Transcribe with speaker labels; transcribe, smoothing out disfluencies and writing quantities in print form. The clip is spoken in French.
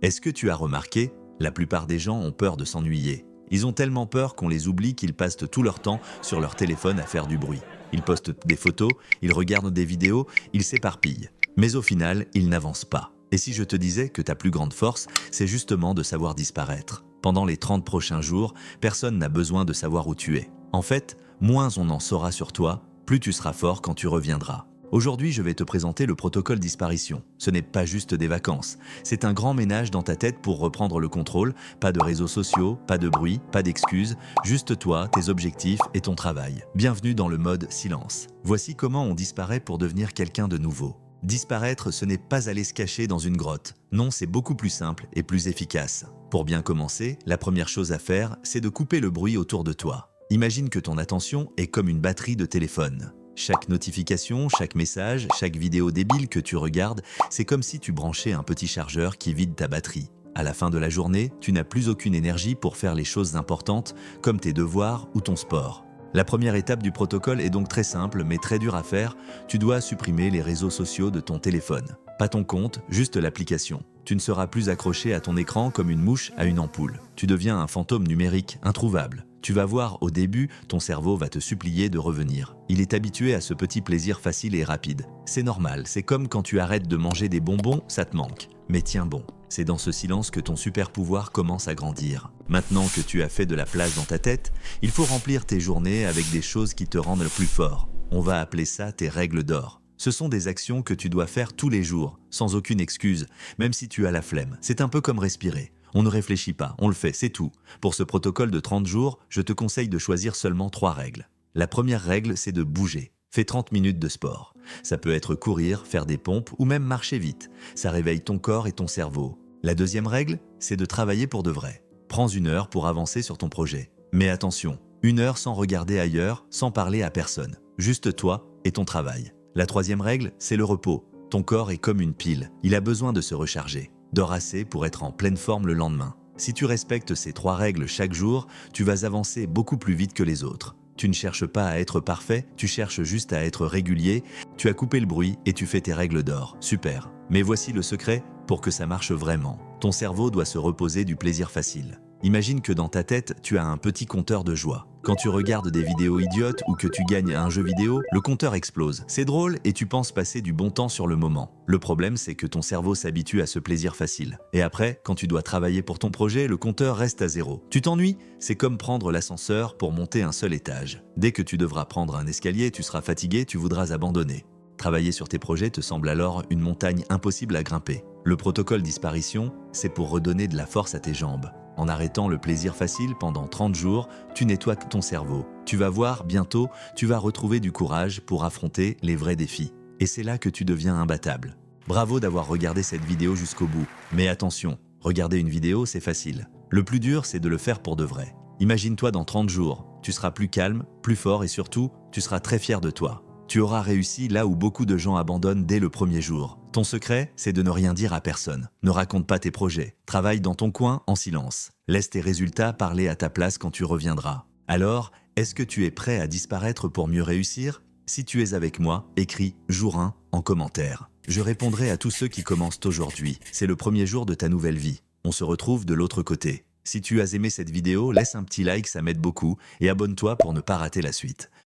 Speaker 1: Est-ce que tu as remarqué? La plupart des gens ont peur de s'ennuyer. Ils ont tellement peur qu'on les oublie qu'ils passent tout leur temps sur leur téléphone à faire du bruit. Ils postent des photos, ils regardent des vidéos, ils s'éparpillent. Mais au final, ils n'avancent pas. Et si je te disais que ta plus grande force, c'est justement de savoir disparaître? Pendant les 30 prochains jours, personne n'a besoin de savoir où tu es. En fait, moins on en saura sur toi, plus tu seras fort quand tu reviendras. Aujourd'hui, je vais te présenter le protocole disparition. Ce n'est pas juste des vacances, c'est un grand ménage dans ta tête pour reprendre le contrôle. Pas de réseaux sociaux, pas de bruit, pas d'excuses, juste toi, tes objectifs et ton travail. Bienvenue dans le mode silence. Voici comment on disparaît pour devenir quelqu'un de nouveau. Disparaître, ce n'est pas aller se cacher dans une grotte. Non, c'est beaucoup plus simple et plus efficace. Pour bien commencer, la première chose à faire, c'est de couper le bruit autour de toi. Imagine que ton attention est comme une batterie de téléphone. Chaque notification, chaque message, chaque vidéo débile que tu regardes, c'est comme si tu branchais un petit chargeur qui vide ta batterie. À la fin de la journée, tu n'as plus aucune énergie pour faire les choses importantes, comme tes devoirs ou ton sport. La première étape du protocole est donc très simple, mais très dure à faire. Tu dois supprimer les réseaux sociaux de ton téléphone. Pas ton compte, juste l'application. Tu ne seras plus accroché à ton écran comme une mouche à une ampoule. Tu deviens un fantôme numérique, introuvable. Tu vas voir, au début, ton cerveau va te supplier de revenir. Il est habitué à ce petit plaisir facile et rapide. C'est normal, c'est comme quand tu arrêtes de manger des bonbons, ça te manque. Mais tiens bon, c'est dans ce silence que ton super pouvoir commence à grandir. Maintenant que tu as fait de la place dans ta tête, il faut remplir tes journées avec des choses qui te rendent le plus fort. On va appeler ça tes règles d'or. Ce sont des actions que tu dois faire tous les jours, sans aucune excuse, même si tu as la flemme. C'est un peu comme respirer. On ne réfléchit pas, on le fait, c'est tout. Pour ce protocole de 30 jours, je te conseille de choisir seulement 3 règles. La première règle, c'est de bouger. Fais 30 minutes de sport. Ça peut être courir, faire des pompes ou même marcher vite. Ça réveille ton corps et ton cerveau. La deuxième règle, c'est de travailler pour de vrai. Prends 1 heure pour avancer sur ton projet. Mais attention, 1 heure sans regarder ailleurs, sans parler à personne. Juste toi et ton travail. La troisième règle, c'est le repos. Ton corps est comme une pile, il a besoin de se recharger. Dors assez pour être en pleine forme le lendemain. Si tu respectes ces 3 règles chaque jour, tu vas avancer beaucoup plus vite que les autres. Tu ne cherches pas à être parfait, tu cherches juste à être régulier. Tu as coupé le bruit et tu fais tes règles d'or. Super. Mais voici le secret pour que ça marche vraiment. Ton cerveau doit se reposer du plaisir facile. Imagine que dans ta tête, tu as un petit compteur de joie. Quand tu regardes des vidéos idiotes ou que tu gagnes à un jeu vidéo, le compteur explose. C'est drôle et tu penses passer du bon temps sur le moment. Le problème, c'est que ton cerveau s'habitue à ce plaisir facile. Et après, quand tu dois travailler pour ton projet, le compteur reste à 0. Tu t'ennuies? C'est comme prendre l'ascenseur pour monter un seul étage. Dès que tu devras prendre un escalier, tu seras fatigué, tu voudras abandonner. Travailler sur tes projets te semble alors une montagne impossible à grimper. Le protocole disparition, c'est pour redonner de la force à tes jambes. En arrêtant le plaisir facile pendant 30 jours, tu nettoies ton cerveau. Tu vas voir, bientôt, tu vas retrouver du courage pour affronter les vrais défis. Et c'est là que tu deviens imbattable. Bravo d'avoir regardé cette vidéo jusqu'au bout. Mais attention, regarder une vidéo, c'est facile. Le plus dur, c'est de le faire pour de vrai. Imagine-toi dans 30 jours. Tu seras plus calme, plus fort et surtout, tu seras très fier de toi. Tu auras réussi là où beaucoup de gens abandonnent dès le premier jour. Ton secret, c'est de ne rien dire à personne. Ne raconte pas tes projets. Travaille dans ton coin en silence. Laisse tes résultats parler à ta place quand tu reviendras. Alors, est-ce que tu es prêt à disparaître pour mieux réussir? Si tu es avec moi, écris jour 1 en commentaire. Je répondrai à tous ceux qui commencent aujourd'hui. C'est le premier jour de ta nouvelle vie. On se retrouve de l'autre côté. Si tu as aimé cette vidéo, laisse un petit like, ça m'aide beaucoup, et abonne-toi pour ne pas rater la suite.